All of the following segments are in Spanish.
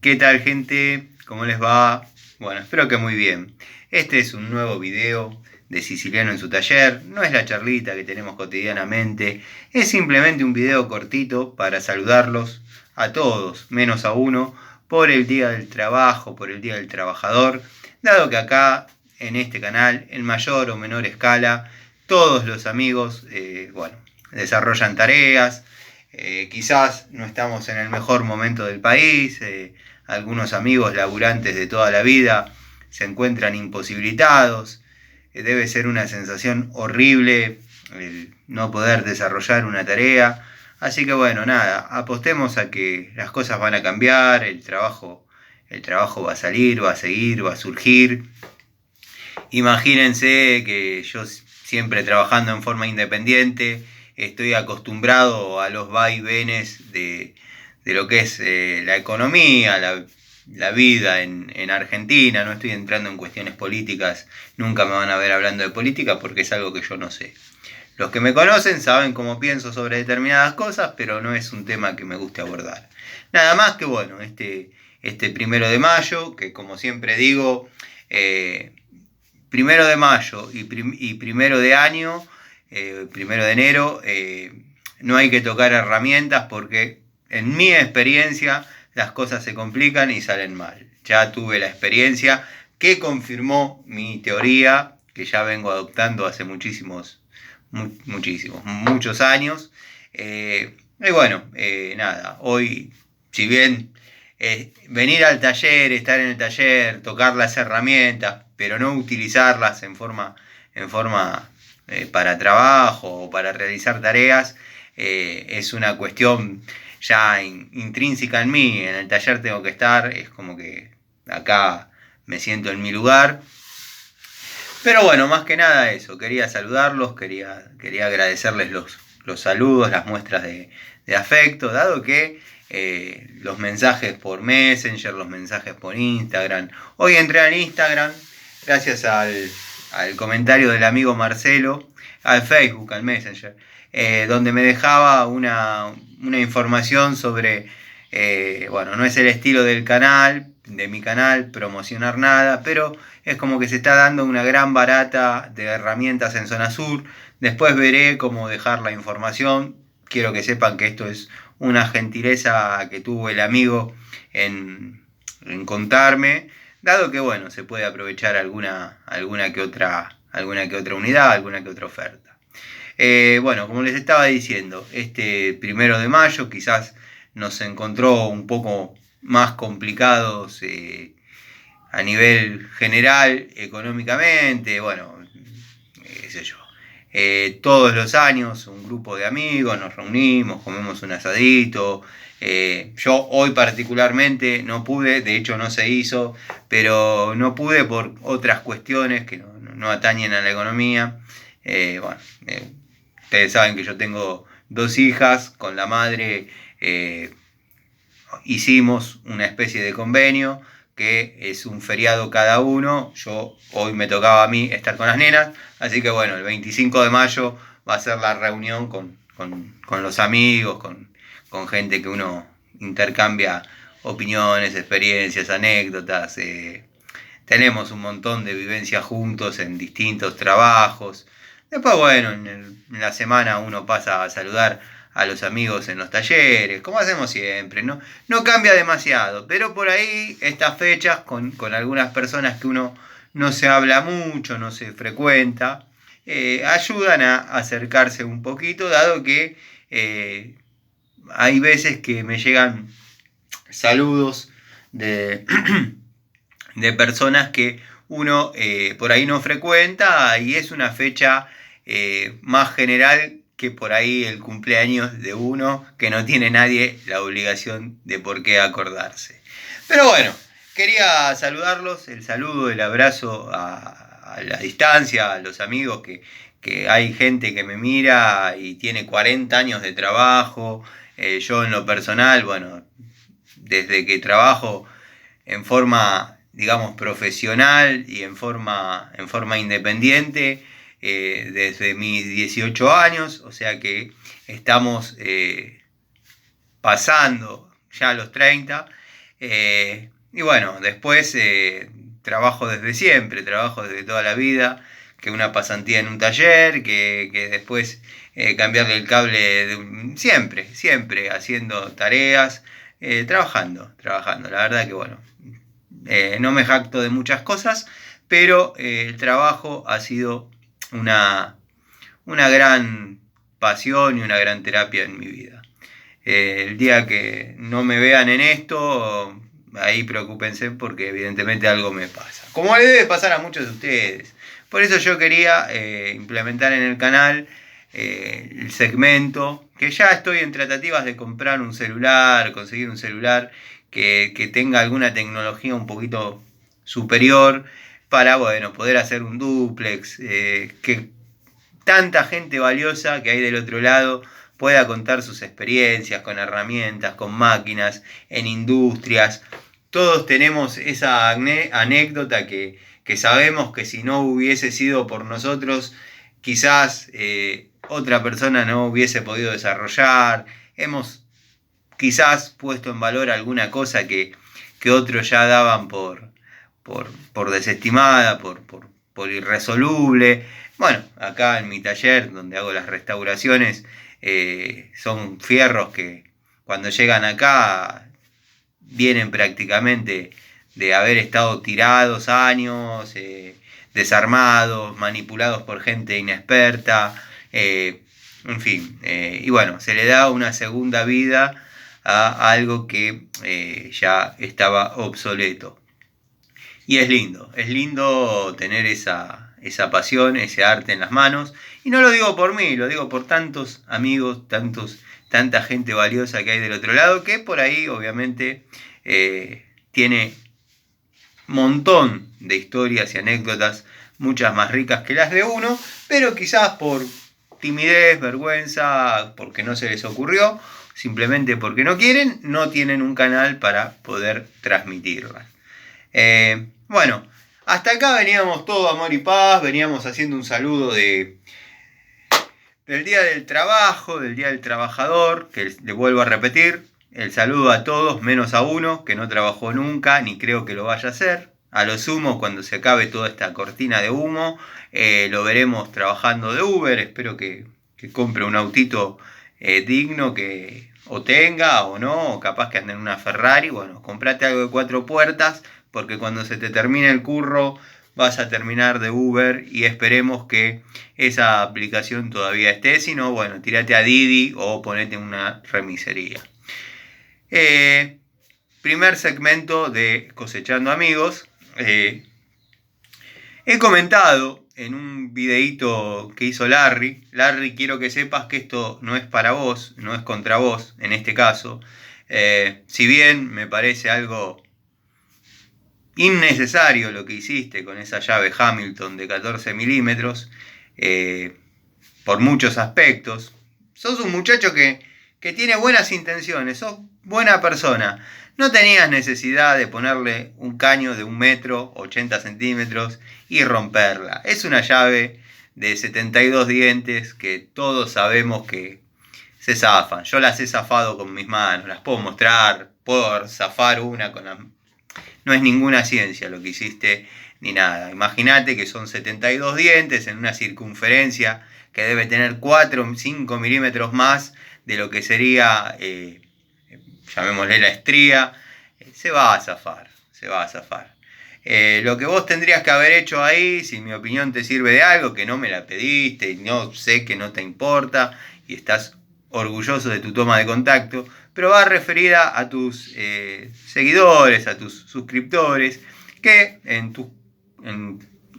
¿Qué tal, gente? ¿Cómo les va? Bueno, espero que muy bien. Este es un nuevo video de Siciliano en su taller. No es la charlita que tenemos cotidianamente, es simplemente un video cortito para saludarlos a todos, menos a uno, por el Día del Trabajo, por el Día del Trabajador, dado que acá, en este canal, en mayor o menor escala, todos los amigos, desarrollan tareas. Quizás no estamos en el mejor momento del país, algunos amigos laburantes de toda la vida se encuentran imposibilitados, debe ser una sensación horrible el no poder desarrollar una tarea, así que bueno, nada, apostemos a que las cosas van a cambiar, el trabajo va a salir, va a seguir, va a surgir. Imagínense que yo siempre trabajando en forma independiente, estoy acostumbrado a los vaivenes de lo que es la economía, la vida en Argentina. No estoy entrando en cuestiones políticas, nunca me van a ver hablando de política porque es algo que yo no sé. Los que me conocen saben cómo pienso sobre determinadas cosas, pero no es un tema que me guste abordar. Nada más que bueno, este 1 de mayo, que como siempre digo, 1 de mayo y 1 de año, 1 de enero, no hay que tocar herramientas porque en mi experiencia las cosas se complican y salen mal. Ya tuve la experiencia que confirmó mi teoría, que ya vengo adoptando hace muchos años. Y bueno, nada, hoy, si bien venir al taller, estar en el taller, tocar las herramientas, pero no utilizarlas en forma para trabajo o para realizar tareas, es una cuestión ya intrínseca en mí. En el taller tengo que estar, es como que acá me siento en mi lugar. Pero bueno, más que nada eso, quería saludarlos, quería agradecerles los saludos, las muestras de afecto, dado que los mensajes por Messenger, los mensajes por Instagram. Hoy entré al Instagram gracias al comentario del amigo Marcelo, al Facebook, al Messenger, donde me dejaba una información sobre, bueno, no es el estilo del canal, de mi canal, promocionar nada, pero es como que se está dando una gran barata de herramientas en zona sur. Después veré cómo dejar la información. Quiero que sepan que esto es una gentileza que tuvo el amigo en contarme, dado que bueno, se puede aprovechar alguna que otra unidad, alguna que otra oferta. Bueno, como les estaba diciendo, este 1 de mayo quizás nos encontró un poco más complicados a nivel general, económicamente. Bueno, qué sé yo. Todos los años un grupo de amigos nos reunimos, comemos un asadito. Yo hoy particularmente no pude, de hecho no se hizo, pero no pude por otras cuestiones que no atañen a la economía. Ustedes saben que yo tengo 2 hijas, con la madre hicimos una especie de convenio que es un feriado cada uno. Hoy me tocaba a mí estar con las nenas, así que bueno, el 25 de mayo va a ser la reunión con los amigos, con gente que uno intercambia opiniones, experiencias, anécdotas. Tenemos un montón de vivencias juntos en distintos trabajos. Después, bueno, en la semana uno pasa a saludar a los amigos en los talleres, como hacemos siempre, no cambia demasiado, pero por ahí estas fechas con algunas personas que uno no se habla mucho, no se frecuenta, ayudan a acercarse un poquito, dado que hay veces que me llegan saludos de, de personas que uno por ahí no frecuenta, y es una fecha más general que por ahí el cumpleaños de uno, que no tiene nadie la obligación de por qué acordarse. Pero bueno, quería saludarlos, el saludo, el abrazo a la distancia, a los amigos, que hay gente que me mira y tiene 40 años de trabajo. Yo en lo personal, bueno, desde que trabajo en forma, digamos, profesional y en forma independiente, desde mis 18 años, o sea que estamos pasando ya los 30. Y bueno, después trabajo desde siempre, trabajo desde toda la vida, que una pasantía en un taller, que después cambiarle el cable siempre, siempre haciendo tareas, trabajando. La verdad que bueno, no me jacto de muchas cosas, pero el trabajo ha sido una gran pasión y una gran terapia en mi vida. El día que no me vean en esto, ahí preocúpense porque evidentemente algo me pasa. Como le debe pasar a muchos de ustedes. Por eso yo quería implementar en el canal el segmento, que ya estoy en tratativas de comprar un celular, conseguir un celular que tenga alguna tecnología un poquito superior para, bueno, poder hacer un dúplex, que tanta gente valiosa que hay del otro lado pueda contar sus experiencias con herramientas, con máquinas, en industrias. Todos tenemos esa anécdota que sabemos que si no hubiese sido por nosotros, quizás otra persona no hubiese podido desarrollar. Hemos quizás puesto en valor alguna cosa que otros ya daban por desestimada, por irresoluble. Bueno, acá en mi taller donde hago las restauraciones, son fierros que cuando llegan acá vienen prácticamente de haber estado tirados años, desarmados, manipulados por gente inexperta, en fin, y bueno, se le da una segunda vida a algo que ya estaba obsoleto. Y es lindo tener esa pasión, ese arte en las manos. Y no lo digo por mí, lo digo por tantos amigos, tanta gente valiosa que hay del otro lado, que por ahí obviamente tiene un montón de historias y anécdotas, muchas más ricas que las de uno, pero quizás por timidez, vergüenza, porque no se les ocurrió, simplemente porque no quieren, no tienen un canal para poder transmitirlas. Bueno, hasta acá veníamos todo amor y paz, veníamos haciendo un saludo del Día del Trabajo, del Día del Trabajador, que le vuelvo a repetir, el saludo a todos, menos a uno, que no trabajó nunca, ni creo que lo vaya a hacer. A lo sumo, cuando se acabe toda esta cortina de humo, lo veremos trabajando de Uber, espero que compre un autito digno que o tenga o no, o capaz que ande en una Ferrari. Bueno, comprate algo de 4 puertas, porque cuando se te termine el curro vas a terminar de Uber y esperemos que esa aplicación todavía esté. Si no, bueno, tirate a Didi o ponete en una remisería. Primer segmento de Cosechando Amigos. He comentado en un videíto que hizo Larry, quiero que sepas que esto no es para vos, no es contra vos en este caso. Si bien me parece algo innecesario lo que hiciste con esa llave Hamilton de 14 milímetros, por muchos aspectos, sos un muchacho que tiene buenas intenciones, sos buena persona. No tenías necesidad de ponerle un caño de 1 metro, 80 centímetros y romperla. Es una llave de 72 dientes que todos sabemos que se zafan. Yo las he zafado con mis manos, las puedo mostrar, puedo zafar una con las... No es ninguna ciencia lo que hiciste ni nada. Imagínate que son 72 dientes en una circunferencia que debe tener 4 o 5 milímetros más de lo que sería, llamémosle la estría. Se va a zafar. Lo que vos tendrías que haber hecho ahí, si mi opinión te sirve de algo, que no me la pediste y no sé que no te importa y estás orgulloso de tu toma de contacto, pero va referida a tus seguidores, a tus suscriptores, que en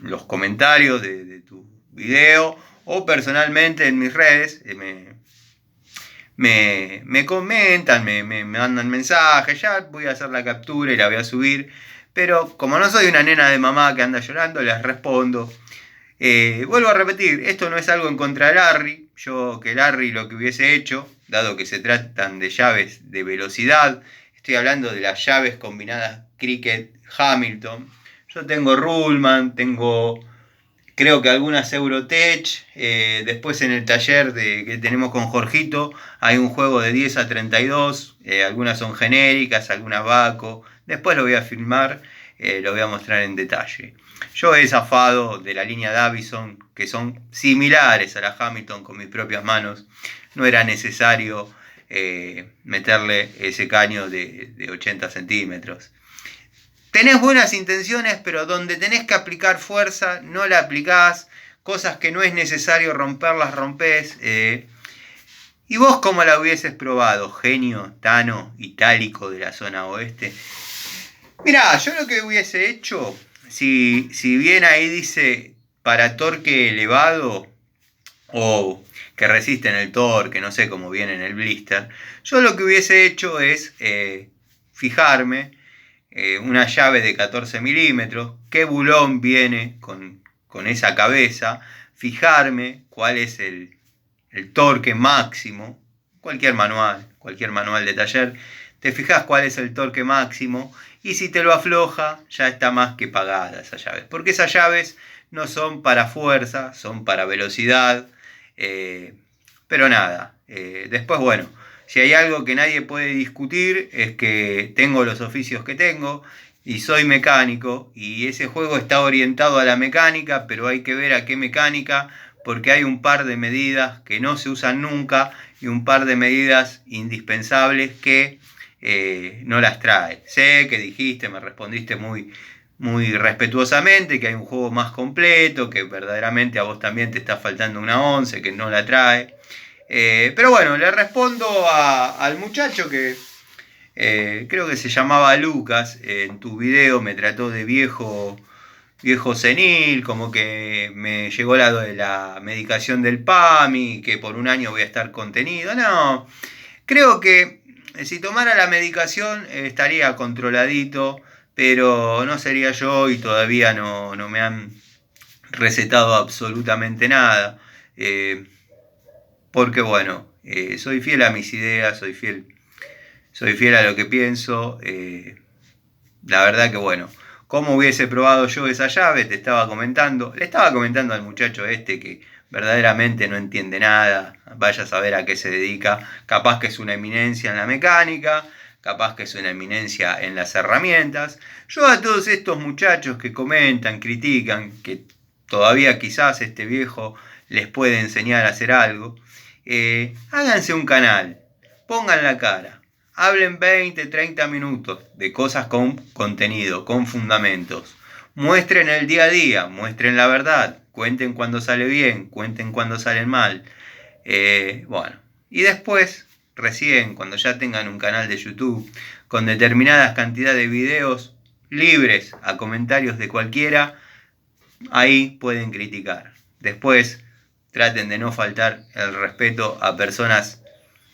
los comentarios de tu video o personalmente en mis redes me comentan, me mandan mensajes, ya voy a hacer la captura y la voy a subir, pero como no soy una nena de mamá que anda llorando, les respondo. Vuelvo a repetir, esto no es algo en contra de Larry. Yo que Larry lo que hubiese hecho, dado que se tratan de llaves de velocidad, estoy hablando de las llaves combinadas Cricket Hamilton. Yo tengo Ruhlmann, tengo creo que algunas Eurotech. Después en el taller que tenemos con Jorgito hay un juego de 10 a 32. Algunas son genéricas, algunas Baco. Después lo voy a filmar, lo voy a mostrar en detalle. Yo he zafado de la línea Davison, que son similares a la Hamilton, con mis propias manos. No era necesario meterle ese caño de 80 centímetros. Tenés buenas intenciones, pero donde tenés que aplicar fuerza, no la aplicás. Cosas que no es necesario romper, las rompés. ¿Y vos cómo la hubieses probado, genio, Tano, itálico de la zona oeste? Mirá, yo lo que hubiese hecho, si bien ahí dice para torque elevado o que resisten el torque, no sé cómo viene en el blister, yo lo que hubiese hecho es fijarme una llave de 14 milímetros, qué bulón viene con esa cabeza, fijarme cuál es el torque máximo, cualquier manual de taller, te fijas cuál es el torque máximo y si te lo afloja ya está más que pagada esa llave, porque esas llaves no son para fuerza, son para velocidad, pero nada, después bueno, si hay algo que nadie puede discutir es que tengo los oficios que tengo y soy mecánico y ese juego está orientado a la mecánica, pero hay que ver a qué mecánica, porque hay un par de medidas que no se usan nunca y un par de medidas indispensables que no las trae. Sé que dijiste, me respondiste muy respetuosamente que hay un juego más completo, que verdaderamente a vos también te está faltando una 11, que no la trae. Pero bueno, le respondo al muchacho que creo que se llamaba Lucas. En tu video me trató de viejo senil, como que me llegó la medicación del PAMI, que por un año voy a estar contenido. No, creo que si tomara la medicación estaría controladito, pero no sería yo y todavía no me han recetado absolutamente nada. Porque bueno, soy fiel a mis ideas, soy fiel a lo que pienso. La verdad que bueno, ¿cómo hubiese probado yo esa llave? Le estaba comentando al muchacho este que verdaderamente no entiende nada, vaya a saber a qué se dedica, capaz que es una eminencia en la mecánica, capaz que es una eminencia en las herramientas. Yo a todos estos muchachos que comentan, critican, que todavía quizás este viejo les puede enseñar a hacer algo, háganse un canal, pongan la cara, hablen 20, 30 minutos de cosas con contenido, con fundamentos. Muestren el día a día, muestren la verdad, cuenten cuando sale bien, cuenten cuando sale mal. Bueno, y después, recién, cuando ya tengan un canal de YouTube con determinadas cantidades de videos libres a comentarios de cualquiera, ahí pueden criticar. Después, traten de no faltar el respeto a personas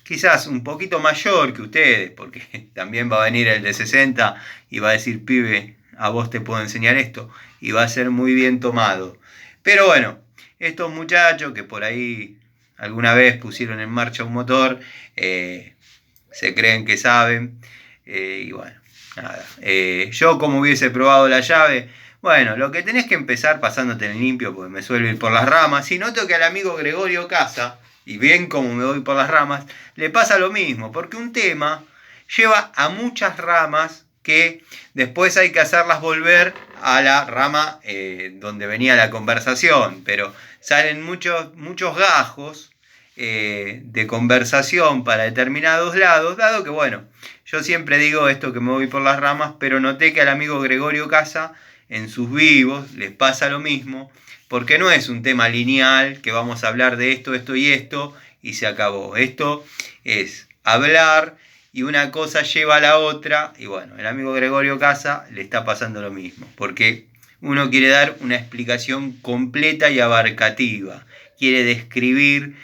quizás un poquito mayor que ustedes, porque también va a venir el de 60 y va a decir, pibe, a vos te puedo enseñar esto, y va a ser muy bien tomado. Pero bueno, estos muchachos que por ahí alguna vez pusieron en marcha un motor, se creen que saben, y bueno, nada. Yo como hubiese probado la llave, bueno, lo que tenés que empezar pasándote en limpio, porque me suelo ir por las ramas. Si noto que al amigo Gregorio Casa, y bien como me voy por las ramas, le pasa lo mismo, porque un tema lleva a muchas ramas que después hay que hacerlas volver a la rama donde venía la conversación, pero salen muchos gajos de conversación para determinados lados, dado que bueno, yo siempre digo esto que me voy por las ramas, pero noté que al amigo Gregorio Casa en sus vivos les pasa lo mismo, porque no es un tema lineal que vamos a hablar de esto, esto y se acabó. Esto es hablar y una cosa lleva a la otra, y bueno, el amigo Gregorio Casa le está pasando lo mismo, porque uno quiere dar una explicación completa y abarcativa, quiere describir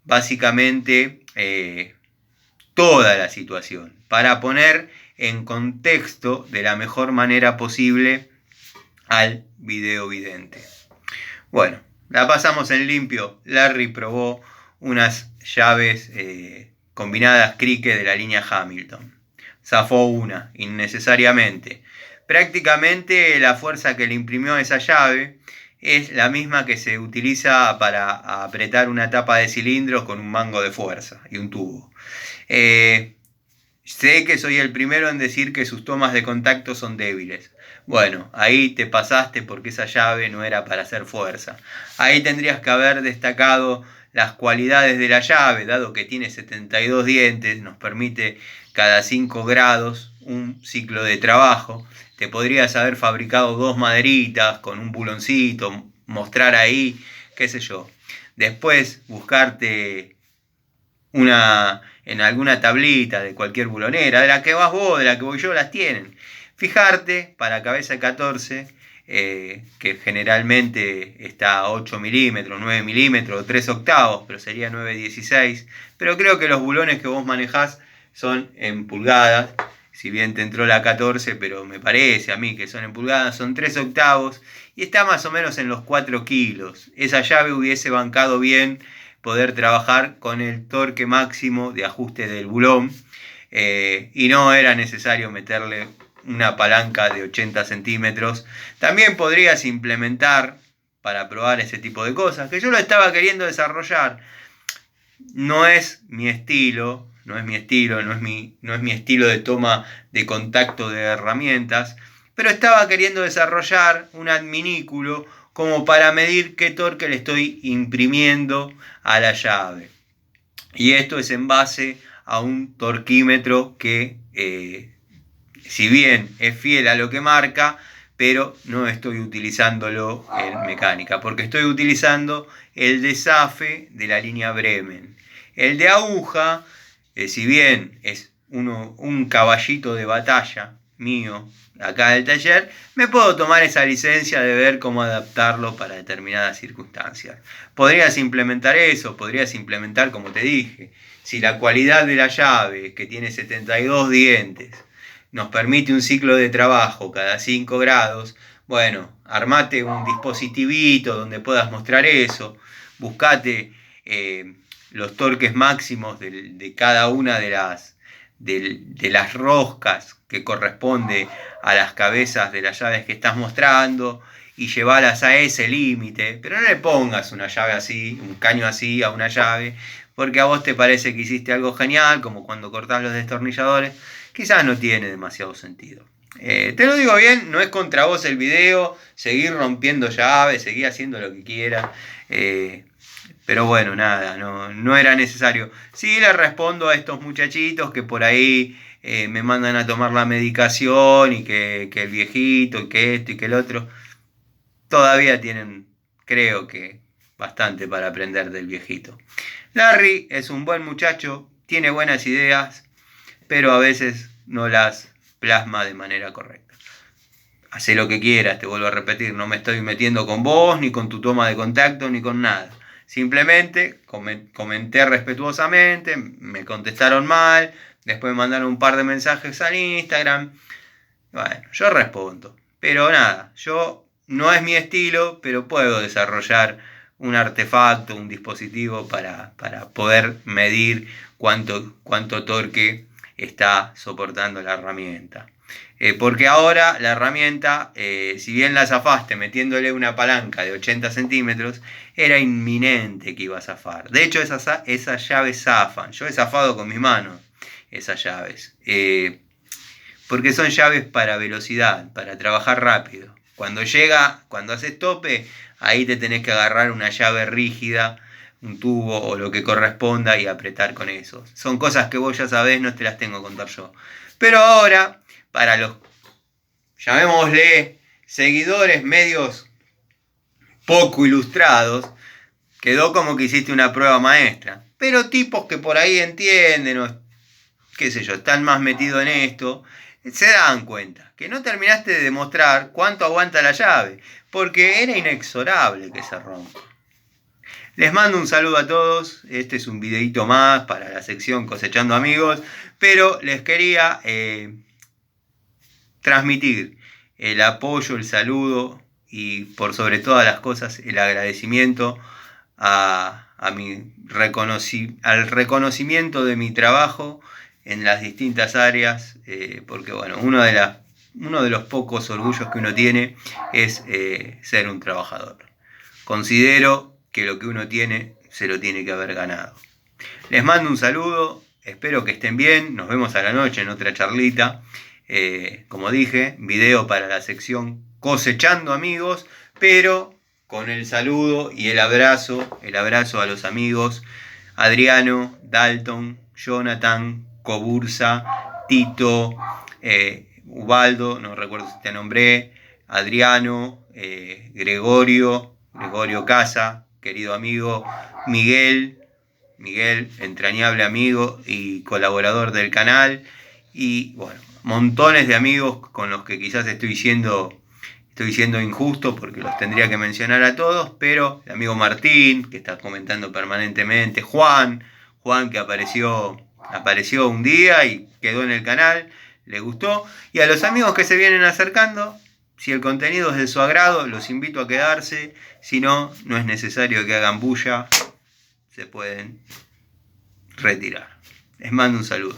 básicamente toda la situación, para poner en contexto de la mejor manera posible al video vidente. Bueno, la pasamos en limpio. Larry probó unas llaves combinadas Cricket de la línea Hamilton. Zafó una, innecesariamente. Prácticamente la fuerza que le imprimió a esa llave es la misma que se utiliza para apretar una tapa de cilindro con un mango de fuerza y un tubo. Sé que soy el primero en decir que sus tomas de contacto son débiles. Bueno, ahí te pasaste porque esa llave no era para hacer fuerza. Ahí tendrías que haber destacado las cualidades de la llave, dado que tiene 72 dientes, nos permite cada 5 grados un ciclo de trabajo. Te podrías haber fabricado 2 maderitas con un buloncito, mostrar ahí, qué sé yo. Después buscarte en alguna tablita de cualquier bulonera, de la que vas vos, de la que voy yo, las tienen. Fijarte para cabeza 14, que generalmente está a 8 milímetros, 9 milímetros, 3 octavos, pero sería 9,16. Pero creo que los bulones que vos manejás son en pulgadas, si bien te entró la 14, pero me parece a mí que son en pulgadas, son 3 octavos y está más o menos en los 4 kilos. Esa llave hubiese bancado bien poder trabajar con el torque máximo de ajuste del bulón, y no era necesario meterle una palanca de 80 centímetros. También podrías implementar para probar ese tipo de cosas, que yo lo estaba queriendo desarrollar. No es mi estilo, no es mi estilo de toma de contacto de herramientas, pero estaba queriendo desarrollar un adminículo como para medir qué torque le estoy imprimiendo a la llave. Y esto es en base a un torquímetro que, si bien es fiel a lo que marca, pero no estoy utilizándolo en mecánica, porque estoy utilizando el desafe de la línea Bremen. El de aguja, si bien es un caballito de batalla mío acá del taller, me puedo tomar esa licencia de ver cómo adaptarlo para determinadas circunstancias. Podrías implementar eso, podrías implementar, como te dije, si la cualidad de la llave, que tiene 72 dientes, nos permite un ciclo de trabajo cada 5 grados, bueno, armate un dispositivito donde puedas mostrar eso, buscate los torques máximos de cada una de las roscas que corresponde a las cabezas de las llaves que estás mostrando y llevarlas a ese límite, pero no le pongas una llave así, un caño así a una llave, porque a vos te parece que hiciste algo genial, como cuando cortás los destornilladores, quizás no tiene demasiado sentido. Te lo digo bien, no es contra vos el video, seguir rompiendo llaves, seguir haciendo lo que quieras, pero bueno, nada, no era necesario. Sí le respondo a estos muchachitos que por ahí me mandan a tomar la medicación y que el viejito y que esto y que el otro. Todavía tienen, creo que, bastante para aprender del viejito. Larry es un buen muchacho, tiene buenas ideas, pero a veces no las plasma de manera correcta. Hacé lo que quieras, te vuelvo a repetir, no me estoy metiendo con vos, ni con tu toma de contacto, ni con nada. Simplemente comenté respetuosamente, me contestaron mal, después me mandaron un par de mensajes al Instagram. Bueno, yo respondo. Pero nada, no es mi estilo, pero puedo desarrollar un artefacto, un dispositivo para poder medir cuánto torque está soportando la herramienta. Porque ahora la herramienta, si bien la zafaste metiéndole una palanca de 80 centímetros, era inminente que iba a zafar. De hecho, esas llaves zafan. Yo he zafado con mis manos esas llaves. Porque son llaves para velocidad, para trabajar rápido. Cuando haces tope, ahí te tenés que agarrar una llave rígida, un tubo o lo que corresponda y apretar con eso. Son cosas que vos ya sabés, no te las tengo que contar yo. Pero ahora, para los, llamémosle, seguidores medios poco ilustrados, quedó como que hiciste una prueba maestra. Pero tipos que por ahí entienden o qué sé yo, están más metidos en esto, se dan cuenta que no terminaste de demostrar cuánto aguanta la llave, porque era inexorable que se rompa. Les mando un saludo a todos, este es un videito más para la sección Cosechando Amigos, pero les quería transmitir el apoyo, el saludo y por sobre todas las cosas el agradecimiento al reconocimiento de mi trabajo en las distintas áreas, porque bueno, uno de los pocos orgullos que uno tiene es ser un trabajador. considero que lo que uno tiene se lo tiene que haber ganado. Les mando un saludo, espero que estén bien, nos vemos a la noche en otra charlita. Como dije, video para la sección Cosechando Amigos, pero con el saludo y el abrazo a los amigos Adriano, Dalton, Jonathan, Cobursa, Tito, Ubaldo, no recuerdo si te nombré, Adriano, Gregorio Casa, querido amigo, Miguel, entrañable amigo y colaborador del canal, y bueno, montones de amigos con los que quizás estoy siendo injusto porque los tendría que mencionar a todos, pero el amigo Martín, que está comentando permanentemente, Juan que apareció un día y quedó en el canal, le gustó, y a los amigos que se vienen acercando, si el contenido es de su agrado, los invito a quedarse, si no, no es necesario que hagan bulla, se pueden retirar. Les mando un saludo.